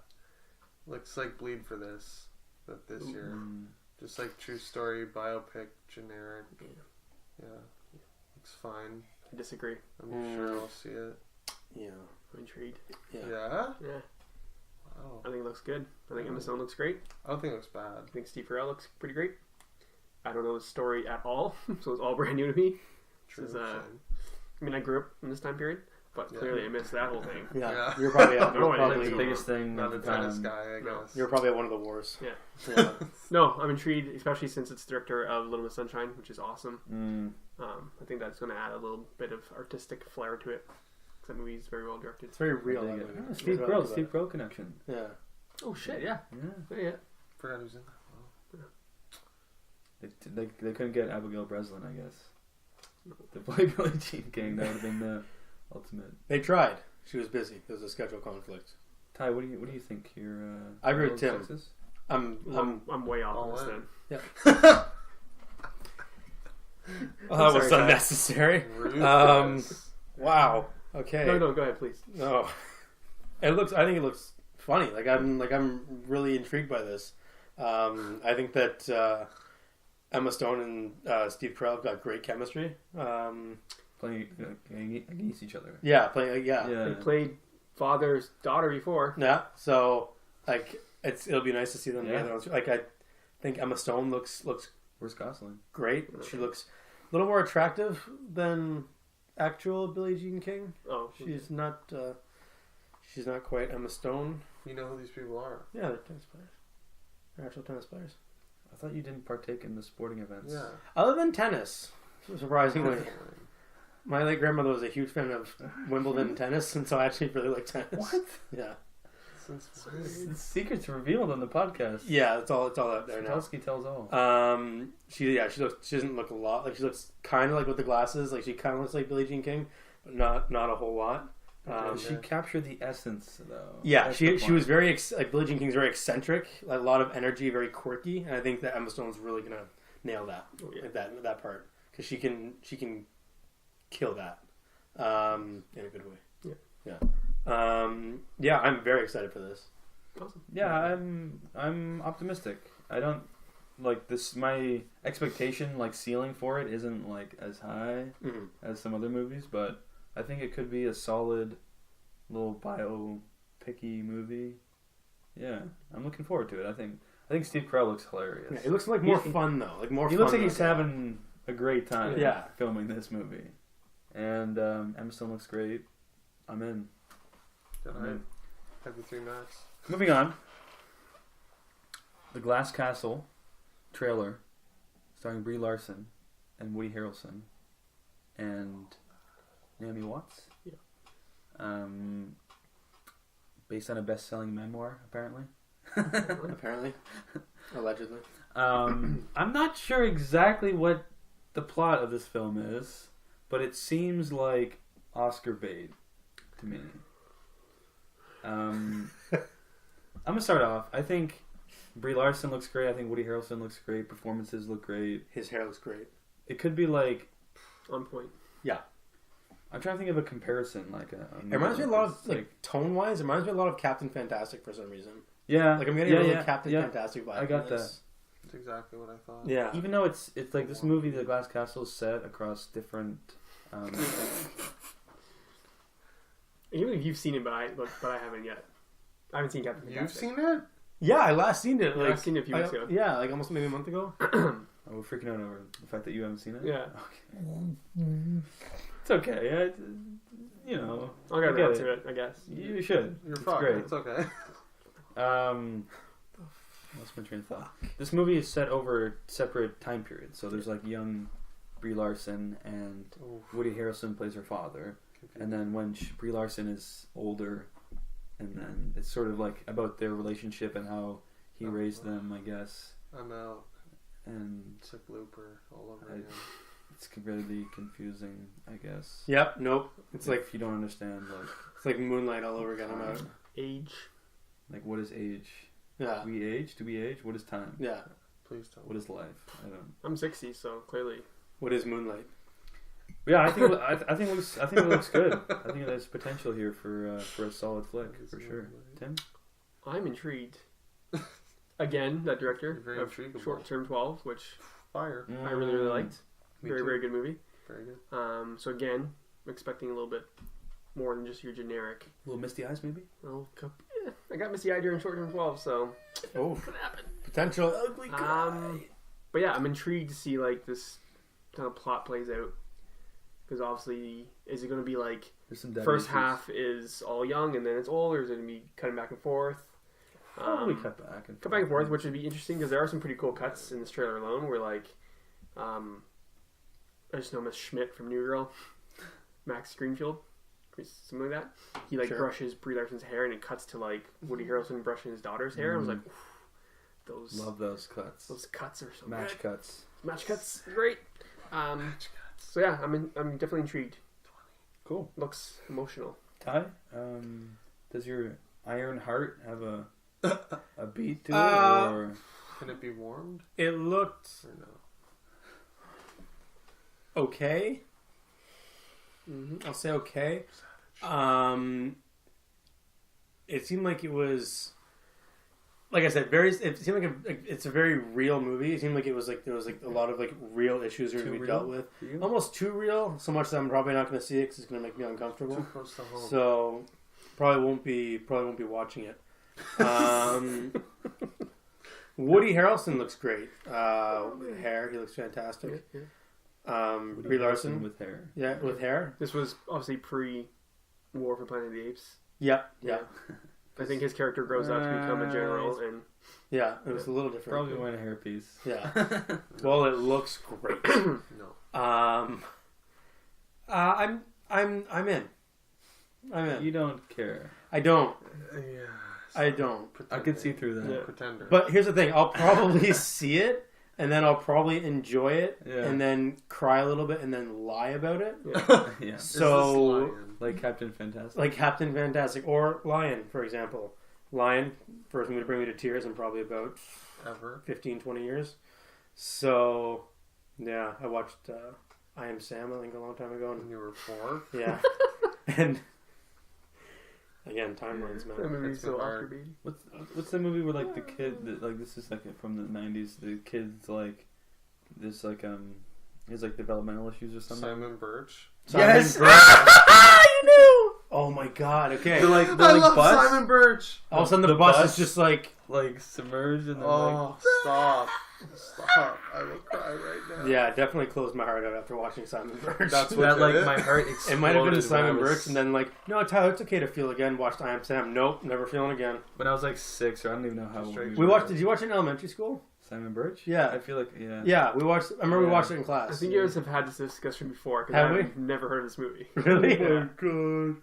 Looks like Bleed for This, but this year. Mm. Just like true story, biopic, generic. Yeah. Looks fine. I disagree. I'm sure I'll see it. Yeah. I'm intrigued. Yeah. Yeah? Yeah, Wow. I think it looks good. I think Emma Stone looks great. I don't think it looks bad. I think Steve Carell looks pretty great. I don't know the story at all, so it's all brand new to me. True. This is, same. I mean, I grew up in this time period, but Yeah. clearly I missed that whole thing. Yeah. Yeah. You're probably I don't know what it It's is. the biggest thing Not of a the tennis time. guy, I No. guess. You're probably one of the worst. Yeah. Yeah. No, I'm intrigued, especially since it's director of Little Miss Sunshine, which is awesome. Mm. I think that's going to add a little bit of artistic flair to it. 'Cause that movie is very well directed. It's very real. I dig that it. movie. Ah, Steve Yeah. Carell, Steve Carell connection. Yeah. Oh shit! Yeah, Yeah. yeah. Forgot who's in that. They couldn't get Abigail Breslin, I guess. To play Billie Jean King, that would have been the ultimate. They tried. She was busy. There was a schedule conflict. Ty, what do you think? Your I agree with Battle of Tim. Sexes? I'm way off All on this in. then. Oh, that was sorry, Ty. unnecessary. Ruthless. Wow. Okay. No, go ahead, please. No. I think it looks funny. I'm really intrigued by this. I think that Emma Stone and Steve Carell got great chemistry. Playing against each other. Yeah, playing. Yeah. They played father's daughter before. Yeah. So it'll be nice to see them Yeah. together. Like I think Emma Stone looks Where's Gosling? great. She looks a little more attractive than actual Billie Jean King. Oh, She's not quite Emma Stone. You know who these people are. Yeah, they're tennis players. They're actual tennis players. I thought you didn't partake in the sporting events. Yeah. Other than tennis, surprisingly. My late grandmother was a huge fan of Wimbledon and tennis, and so I actually really like tennis. What? Yeah. Since The secret's revealed on the podcast. Yeah, it's all out there now. Sikorsky tells all. She doesn't look a lot like, she looks kind of like with the glasses, like she kind of looks like Billie Jean King, but not a whole lot. She captured the essence, though. Yeah, That's she the point. was very like Billie Jean King's very eccentric, like a lot of energy, very quirky, and I think that Emma Stone's really gonna nail that, Oh, yeah. like that part, because she can kill that in a good way. Yeah, I'm very excited for this. awesome. Yeah, I'm optimistic. I don't like this. My expectation, like ceiling for it, isn't like as high as some other movies, but I think it could be a solid little biopic-y movie. Yeah, I'm looking forward to it. I think Steve Carell looks hilarious. Yeah, it looks like more fun though. Like more. He fun looks like he's having a great time. Yeah. Filming this movie, and Emma Stone looks great. I'm in. Did I have the 3 Max? Moving on. The Glass Castle trailer, starring Brie Larson and Woody Harrelson and Naomi Watts. Yeah. Based on a best-selling memoir, apparently. Apparently, allegedly. I'm not sure exactly what the plot of this film is, but it seems like Oscar bait to me. I'm gonna start off. I think Brie Larson looks great. I think Woody Harrelson looks great. Performances look great. His hair looks great. It could be like on point. Yeah. I'm trying to think of a comparison. Like it reminds me a lot of like tone wise. It reminds me a lot of Captain Fantastic for some reason. Yeah, like I'm getting a really Captain Fantastic vibe. I got that. That's exactly what I thought. Yeah, even though it's like this movie, The Glass Castle, is set across different. Even if you've seen it, but I haven't yet. I haven't seen Captain Fantastic. You've seen it? Yeah, I last seen it. Like, I've seen it a few weeks ago. Yeah, like almost maybe a month ago. Oh, we're freaking out over the fact that you haven't seen it. Yeah, okay. It's okay. You know, I'll get around to it. I guess you should. You're fine. Great. It's okay. Lost my train of thought. This movie is set over separate time periods, so there's like young Brie Larson and Woody Harrelson plays her father, and then when Brie Larson is older, and then it's sort of like about their relationship and how he raised them, I guess. I'm out. And sick looper all over again. It's really confusing, I guess. Yep. Nope. It's like if you don't understand, like it's like Moonlight all over again. I'm out. Age. Like, what is age? Yeah. We age? Do we age? What is time? Yeah. Please tell me. What is life? I don't. I'm 60, so clearly. What is Moonlight? Yeah, I think it looks good. I think there's potential here for a solid flick for sure. Tim, I'm intrigued. Again, that director of intriguable. Short Term 12, which Fire. I really liked. Very, too. very good movie. Very good. So again, I'm expecting a little bit more than just your generic. A little misty eyes, maybe. Well, I got misty eye during Short Term 12, so oh, could happen. Potential ugly guy. But yeah, I'm intrigued to see like this kind of plot plays out. Because obviously, is it going to be like first half is all young and then it's old, or is it going to be cutting back and forth? Probably cut back and forth, which would be interesting because there are some pretty cool cuts in this trailer alone. Where like, I just know Miss Schmidt from New Girl, Max Greenfield, something like that. He like brushes Brie Larson's hair and it cuts to like Woody Harrelson brushing his daughter's hair. I was like, love those cuts. Those cuts are so match good. Cuts. Match cuts, great. So yeah, I'm definitely intrigued. Cool. Looks emotional. Ty, does your Iron Heart have a beat to it, or can it be warmed? It looked okay. Mm-hmm. I'll say okay. It seemed like it was, like I said, it seemed like it's a very real movie. It seemed like it was like there was like a lot of like real issues that we dealt with. Almost too real, so much that I'm probably not going to see it because it's going to make me uncomfortable. Too close to home. So probably won't be watching it. Woody Harrelson looks great. With hair, he looks fantastic. Yeah. Brie Larson with hair. Yeah, with hair. This was obviously pre-War for Planet of the Apes. Yeah. I think his character grows up to become a general, and yeah, it was a little different. Probably wearing a hairpiece. Yeah. Well, it looks great. No. I'm in. You don't care. I don't. Yeah. I don't. I could see through that. Yeah. Pretender. But here's the thing: I'll probably see it, and then I'll probably enjoy it, Yeah. and then cry a little bit, and then lie about it. Yeah. So, like Captain Fantastic. like Captain Fantastic or Lion, for example. Lion, first movie to bring me to tears in probably about Ever 15, 20 years. So, yeah, I watched I Am Sam, I think, a long time ago. when you were 4. Yeah. And Again, timelines, That man. movie's It's been so hard. Oscar baby. What's the movie where like the kid that, like this is like from the 90s, the kid's like there's like he's like developmental issues or something. Simon Birch. Yes! Simon Birch. You knew! Oh my god, okay. They're like I love bus, Simon Birch. All of a sudden the the bus bus- is just like... like submerged and then Oh, stop. Stop. I will cry right now. Yeah, definitely closed my heart out after watching Simon Birch. That's like what that, like did it? my heart exploded. It might have been when Simon I was- Birch, and then like, no, Tyler, it's okay to feel again. Watched I Am Sam. Nope, never feeling again. when I was like 6, or I don't even know how old Straight We watched. Did you watch it in elementary school? Simon Birch. Yeah. I feel like Yeah, we watched. I remember we Yeah. watched it in class. I think you guys have had this discussion before because Have I've never heard of this movie. Really? Yeah. God.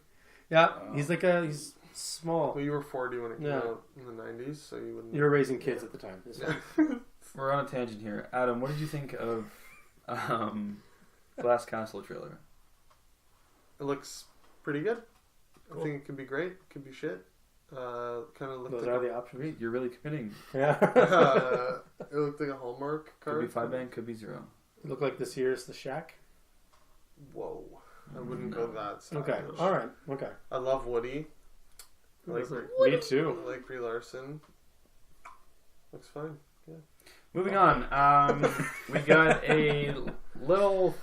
Yeah, he's like he's small. Well, you were 40 when it came Yeah. out in the 90s, so you wouldn't. You were raising kids at the time. It's fine. We're on a tangent here. Adam, what did you think of Glass Castle trailer? It looks pretty good. Cool. I think it could be great. It could be shit. Kind of looked Those like are the options. Great, you're really committing. Yeah. it looked like a Hallmark Could card. be 5 band, could be 0. Look like this here's the shack. Whoa. I wouldn't go that stylish. Okay. All right. Okay. I love Woody. Who Like, doesn't? Me too. I like Brie Larson. Looks fine. Moving on, we got a little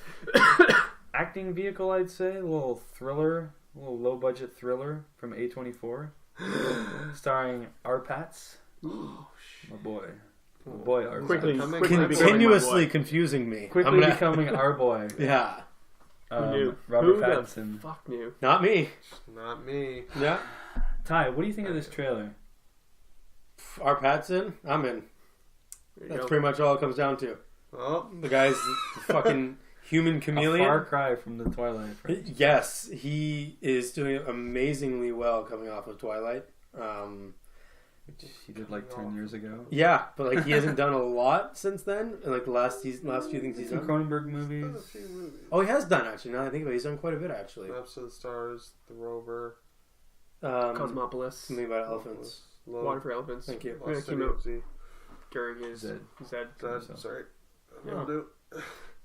acting vehicle, I'd say, a little thriller, a little low-budget thriller from A24, starring Arpats. My boy. My boy, Arpats. Quickly Coming- becoming my Continuously boy. confusing me. Quickly I'm gonna- becoming our boy. Yeah. Who knew? Robert Who the Pattinson. fuck knew? Not me. Not me. Yeah. Ty, what do you think of this trailer? Our Pat's in. I'm in. There you That's go. pretty much all it comes down to. Oh, The guy's the fucking human A chameleon. far cry from the Twilight. Franchise. Yes, he is doing amazingly well coming off of Twilight. Which he did like 10 years ago. Yeah, but like he hasn't done a lot since then. And like the last few things he's Some done. Cronenberg done a movies. few movies. Oh, he has done actually. Now that I think about it, he's done quite a bit actually. Maps of the Stars, The Rover, Cosmopolis. Something about elephants. Love, Water for Elephants. Thank you. Yeah, Lost came City out of Z. during his Zed. Zed. Zed, sorry. Yeah. That'll do.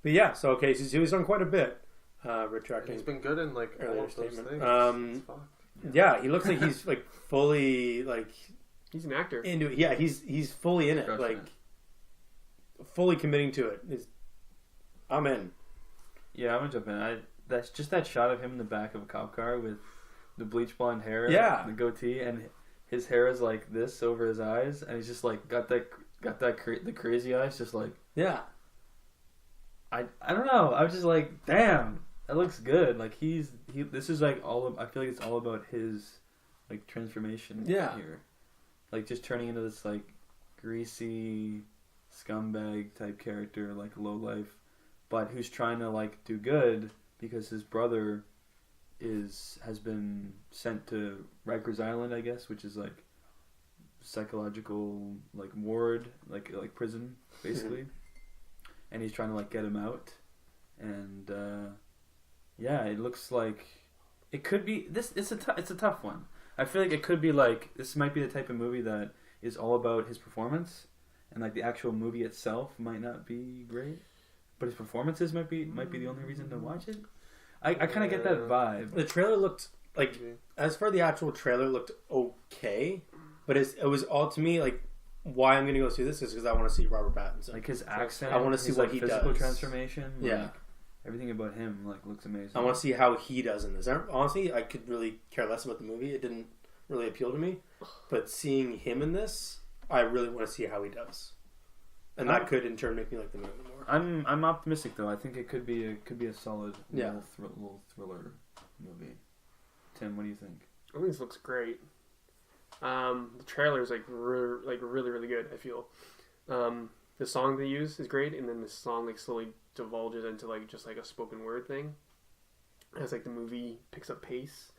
But yeah, so okay, so he's done quite a bit. Retracting. He's been good in like all Earlier of those statement. things. It's fucked. Yeah, he looks like he's like fully like He's an actor. into it. Yeah, he's fully in it, Crushing like it. fully committing to it. I'm in. Yeah, I'm gonna jump in. That's just that shot of him in the back of a cop car with the bleach blonde hair, Yeah. and the goatee, and his hair is like this over his eyes, and he's just like got that the crazy eyes, just like Yeah, I don't know. I was just like, damn, that looks good. Like this is like I feel like it's all about his like transformation Yeah. here, like just turning into this like greasy scumbag type character, like low life, but who's trying to like do good because his brother has been sent to Rikers Island, I guess, which is like psychological like ward, like prison basically, and he's trying to like get him out, and yeah, it looks like it could be this. It's a tough one. I feel like it could be like this might be the type of movie that is all about his performance, and like the actual movie itself might not be great, but his performances might be the only reason to watch it. I kind of get that vibe. the trailer looked like, Maybe. as for the actual trailer, looked okay, but it was all to me like why I'm gonna go see this is because I want to see Robert Pattinson. Like his accent, I wanna see his, what like, he physical does. transformation. Yeah. Like, everything about him like looks amazing. I want to see how he does in this. Honestly, I could really care less about the movie. It didn't really appeal to me, but seeing him in this, I really want to see how he does, and that could in turn make me like the movie more. I'm optimistic though. I think it could be a solid Yeah. little thriller movie. Tim, what do you think? I think this looks great. The trailer is like really good. I feel the song they use is great, and then the song like slowly divulges into like just like a spoken word thing as like the movie picks up pace.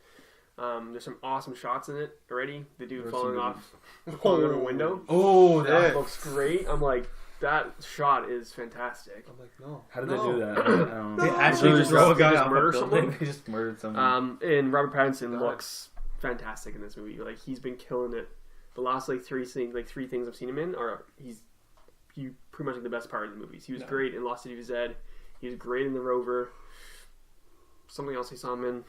There's some awesome shots in it already. The dude There's falling some off a window. Oh, That looks great. I'm like, that shot is fantastic. I'm like, no. How did they No. do that? I don't know. They actually They just throw a guy just off a murder building. someone? They just murdered someone. And Robert Pattinson God. looks fantastic in this movie. Like he's been killing it. The last like three things I've seen him in are he's pretty much like the best part of the movies. He was great in Lost City of Zed. He was great in The Rover. Something else I saw him in.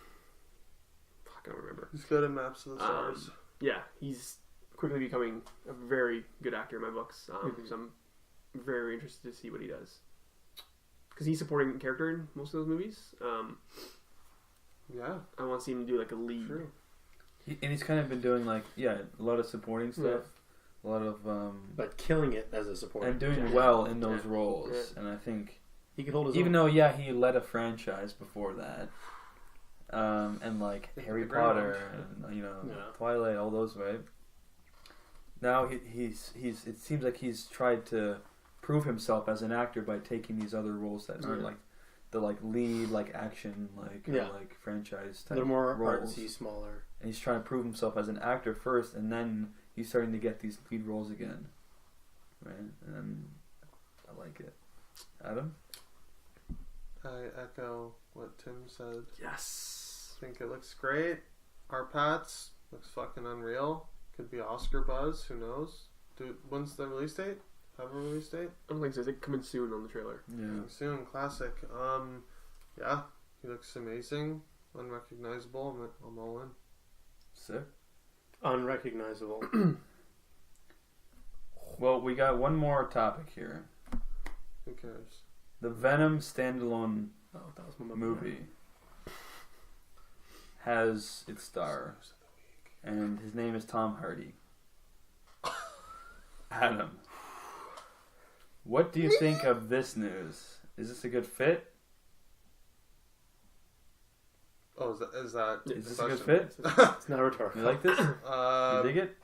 Fuck, I don't remember. He's good at Maps of the Stars. Yeah, he's quickly becoming a very good actor in my books. So I'm very interested to see what he does. Because he's supporting character in most of those movies. Yeah. I want to see him do like a lead. True. And he's kind of been doing like, a lot of supporting stuff. A lot of... but killing it as a supporting. And doing well in those roles. Yeah. And I think... He can hold his even own. though, he led a franchise before that. And like Harry Potter and, Twilight, all those, right? Now he's it seems like he's tried to prove himself as an actor by taking these other roles that aren't like the lead action franchise type. They're more roles. artsy, smaller. And he's trying to prove himself as an actor first, and then he's starting to get these lead roles again, right? And I like it. Adam? I echo what Tim said. Yes. I think it looks great. Our Pats looks fucking unreal. Could be Oscar buzz. Who knows? When's the release date? Have a release date? I don't think so. It's coming soon on the trailer. Yeah. Coming soon. Classic. Yeah. He looks amazing. Unrecognizable. I'm all in. Sick. Unrecognizable. Well, we got one more topic here. Who cares? The Venom standalone movie has its star, and his name is Tom Hardy. Adam, what do you think of this news? Is this a good fit? Oh, is that Is this a good fit? It's not rhetorical. You like this? You dig it?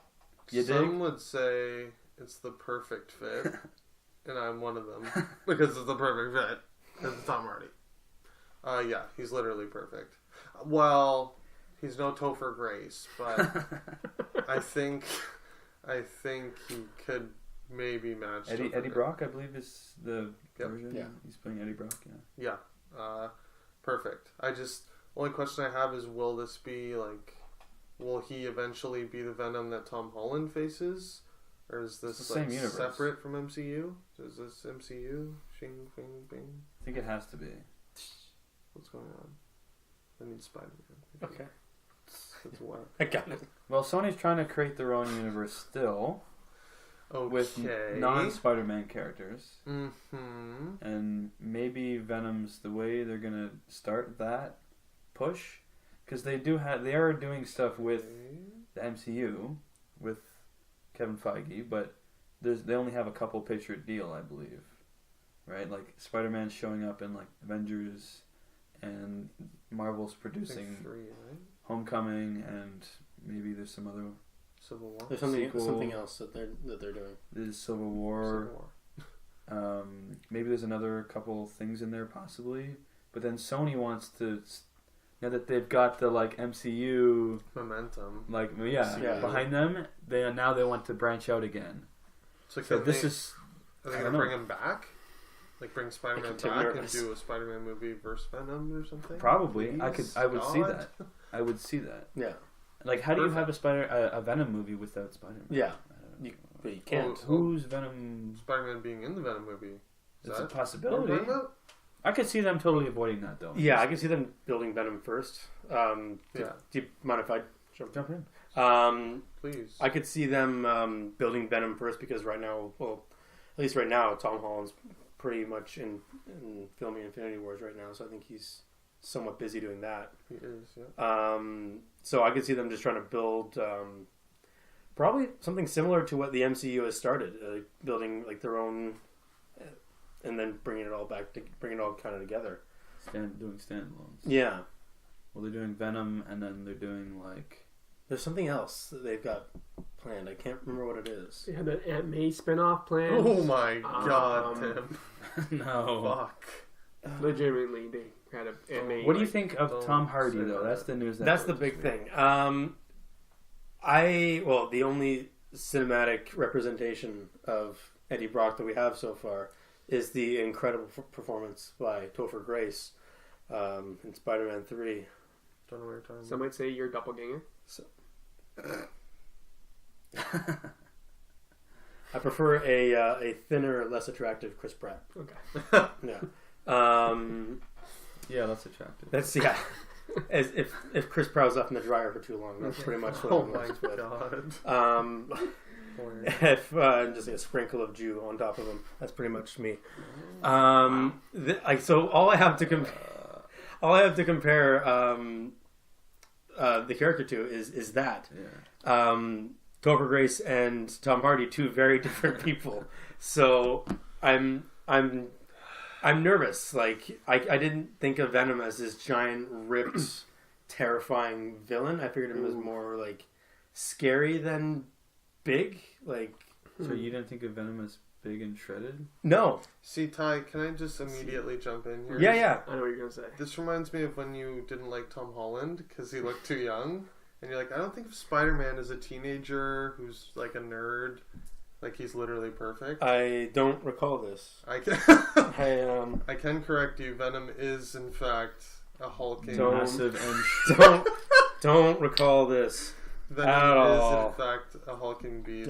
You dig? Some would say it's the perfect fit, and I'm one of them because it's the perfect fit. Because it's Tom Hardy. Yeah, he's literally perfect. Well, he's no Topher Grace, but I think he could maybe match Eddie Brock, I believe, is the version. Yeah. He's playing Eddie Brock. Yeah. Yeah, perfect. Only question I have is, will he eventually be the Venom that Tom Holland faces? Or is this the same universe. Separate from MCU? Is this MCU? Shing, bing, bing. I think it has to be. What's going on? I need Spider-Man. Okay. It's what? I got it. Well, Sony's trying to create their own universe still. Okay. With non-Spider-Man characters. Mm-hmm. And maybe Venom's the way they're going to start that push. Because they are doing stuff with the MCU, with Kevin Feige, but they only have a couple picture deal, I believe, right? Like Spider-Man showing up in Avengers, and Marvel's producing 3, right? Homecoming, and maybe there's some other Civil War. There's something else that they're doing. There's Civil War. Maybe there's another couple things in there possibly, but then Sony wants to. Now that they've got the MCU momentum, behind them, they want to branch out again. So Are they gonna bring him back? Bring Spider-Man back and do a Spider-Man movie versus Venom or something? Probably. Please? I would see that. I would see that. Yeah. How do you have a Venom movie without Spider-Man? Yeah. You can't. Who's Venom? Spider-Man being in the Venom movie. It's a possibility. I could see them totally avoiding that, though. Yeah, I could see them building Venom first. Do you mind if I jump in? Please. I could see them building Venom first because right now, at least right now, Tom Holland's pretty much in filming Infinity Wars right now, so I think he's somewhat busy doing that. He is, yeah. So I could see them just trying to build probably something similar to what the MCU has started, building their own... and then bringing it all kind of together. Doing standalones. Yeah. Well, they're doing Venom, and then they're doing There's something else that they've got planned. I can't remember what it is. They had that Aunt May spinoff planned. Oh my god, Tim. No. Fuck. Legitimately, they had an Aunt May. What do you think of Tom Hardy, though? That's the news. That's the big thing. The only cinematic representation of Eddie Brock that we have so far is the incredible performance by Topher Grace in Spider-Man 3. Don't know what you're talking about. Some might say you're a doppelganger. I prefer a thinner, less attractive Chris Pratt. Okay. Yeah. Yeah, that's attractive. That's yeah. As if Chris Prow's up in the dryer for too long, that's pretty much what Oh I'm my left with. god. If just a sprinkle of Jew on top of him, that's pretty much me. So all I have to compare the character to is that Topher Grace and Tom Hardy, two very different people. So I'm nervous. Like I didn't think of Venom as this giant, ripped, terrifying villain. I figured him as more like scary than big. Like, so you didn't think of Venom as big and shredded? No. See, Ty, can I just immediately jump in here? Yeah. I know what you're gonna say. This reminds me of when you didn't like Tom Holland because he looked too young. And you're like, I don't think of Spider-Man as a teenager who's like a nerd. Like, he's literally perfect. I don't recall this. I can I can correct you. Venom is, in fact, a hulking... Massive and... Don't recall this. Venom at all. is, in fact, a hulking beast.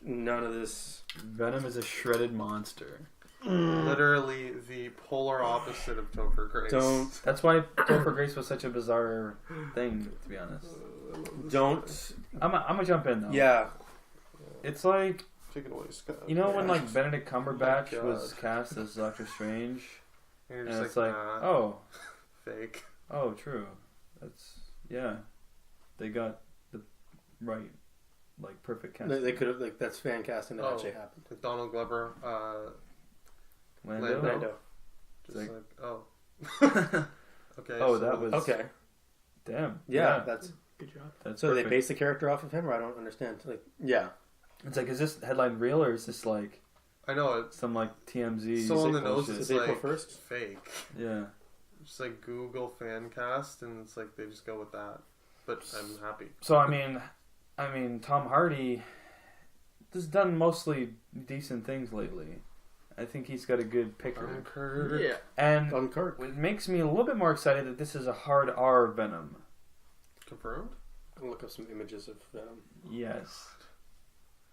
None of this. Venom is a shredded monster. Literally the polar opposite of Topher Grace. That's why Topher Grace was such a bizarre thing, to be honest. I'm gonna jump in though. Yeah. It's like, Take it away, Scott. you know when like Benedict Cumberbatch was cast as Doctor Strange, And you're and just it's like, nah, oh, fake. oh, true. That's they got the right, like perfect cast. They could have, like, that's fan casting that actually happened. Like Donald Glover, Lando. Lando. just Like- like, oh. Okay. Oh, so that was Okay. damn. Yeah, that's Good job. that's so perfect. they based the character off of him, or I don't understand. Like, yeah. It's like, is this headline real or is this like I know it's some like TMZ? so on the bullshit? nose. It's Is April like 1st? fake. Yeah. Just like Google fan cast, and it's like they just go with that. But I'm happy. So I mean, Tom Hardy has done mostly decent things lately. I think he's got a good picker, Dunkirk. Yeah. and Dunkirk. it makes me a little bit more excited that this is a hard R Venom. Confirmed. I'll look up some images of Venom. Yes.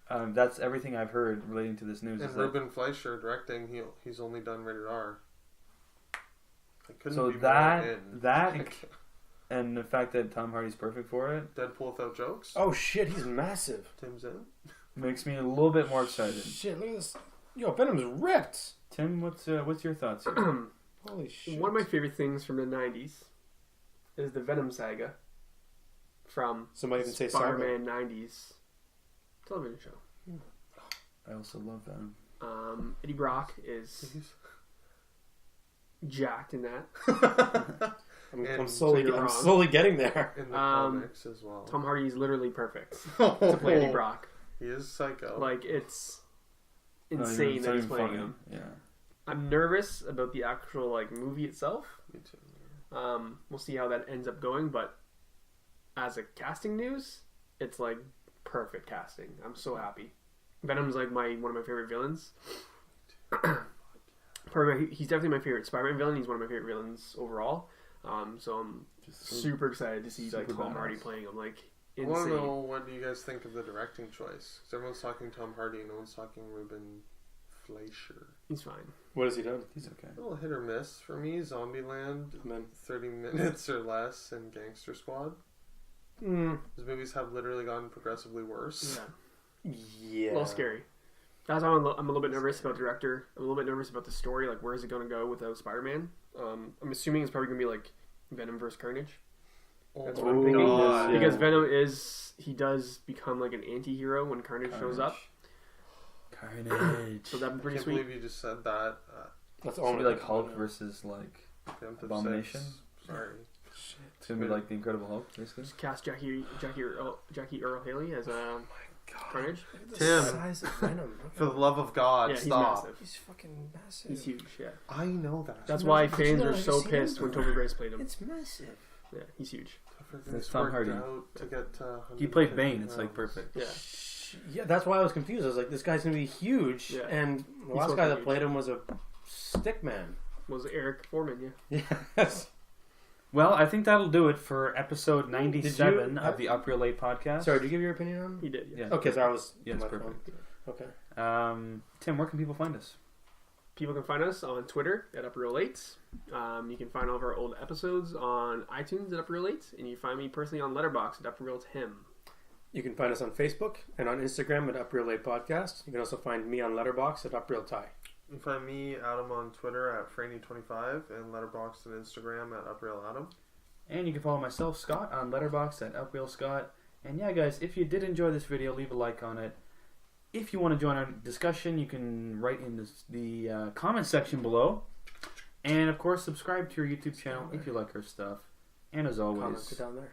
That's everything I've heard relating to this news. And is that- Ruben Fleischer directing. He's only done rated R. I couldn't so be more that in. that and the fact that Tom Hardy's perfect for it Deadpool without jokes. Oh shit, he's massive. Tim's in. makes me a little bit more excited. Shit, look at this. Yo, Venom's ripped. Tim, what's your thoughts here? Holy shit. One of my favorite things from the 90s is the Venom saga from Somebody even say Spider-Man 90s television show. I also love Venom. Eddie Brock is jacked in that. I'm so you're wrong. slowly getting there. In the comics as well. Tom Hardy is literally perfect to play Eddie Brock. He is psycho. Like, it's No, insane it's that not he's even playing funny. him. Yeah. I'm nervous about the actual like movie itself. Me too. We'll see how that ends up going, but as a casting news, it's like perfect casting. I'm so happy. Venom's like one of my favorite villains. He's definitely my favorite Spider-Man villain. He's one of my favorite villains overall. So I'm Just super excited to see like super Tom Hardy badass. playing him. Like, I want insane. to know what do you guys think of the directing choice? Because everyone's talking Tom Hardy, no one's talking Ruben Fleischer. He's fine. What has he done? He's okay. A little hit or miss for me. Zombieland, And then 30 minutes or less, and Gangster Squad. Those movies have literally gotten progressively worse. yeah. A little scary. That's why I'm a little bit nervous about the director. I'm a little bit nervous about the story. Like, where is it going to go without Spider-Man? I'm assuming it's probably going to be like Venom vs. Carnage. That's what I'm thinking. God. Yeah. Because Venom he does become like an anti-hero when Carnage shows up. Carnage. So that'd be I pretty can't sweet. believe you just said that. That's It's all gonna be like Hulk versus like Preemptive Abomination? sex. Sorry. it's gonna be like the Incredible Hulk, basically. Just cast Jackie Earl Haley as Carnage. Tim, size of Venom. for the love of God, Yeah, he's stop. massive. He's fucking massive. He's huge. Yeah. I know that. That's why Did you fans know were I've so seen pissed him? when Topher Grace played him. It's massive. Yeah, he's huge. It's Tom Hardy. To get, He played 150 Bane. It's like pounds. perfect. Yeah. Yeah, that's why I was confused. I was like, this guy's gonna be huge, Yeah. and the He's last supposed guy to that be played him was a stick man. Was Eric Foreman? Yeah. Yes. Well, I think that'll do it for episode 97 Did you- of the Up Real Late podcast. Sorry, did you give your opinion on? He did. Yeah. Yeah. Okay, so I was. Yeah, it's my perfect. phone. Okay. Tim, where can people find us? People can find us on Twitter at UpReal8. You can find all of our old episodes on iTunes at UpReal8, and you find me personally on Letterboxd at UpRealTim. You can find us on Facebook and on Instagram at UpReal8 Podcast. You can also find me on Letterboxd at UpRealTy. You can find me, Adam, on Twitter at Franny25 and Letterboxd and Instagram at UpRealAdam. And you can follow myself, Scott, on Letterboxd at UpRealScott. And yeah, guys, if you did enjoy this video, leave a like on it. If you want to join our discussion, you can write in the comment section below. And, of course, subscribe to your YouTube channel if you like our stuff. And as always... Comments are down there.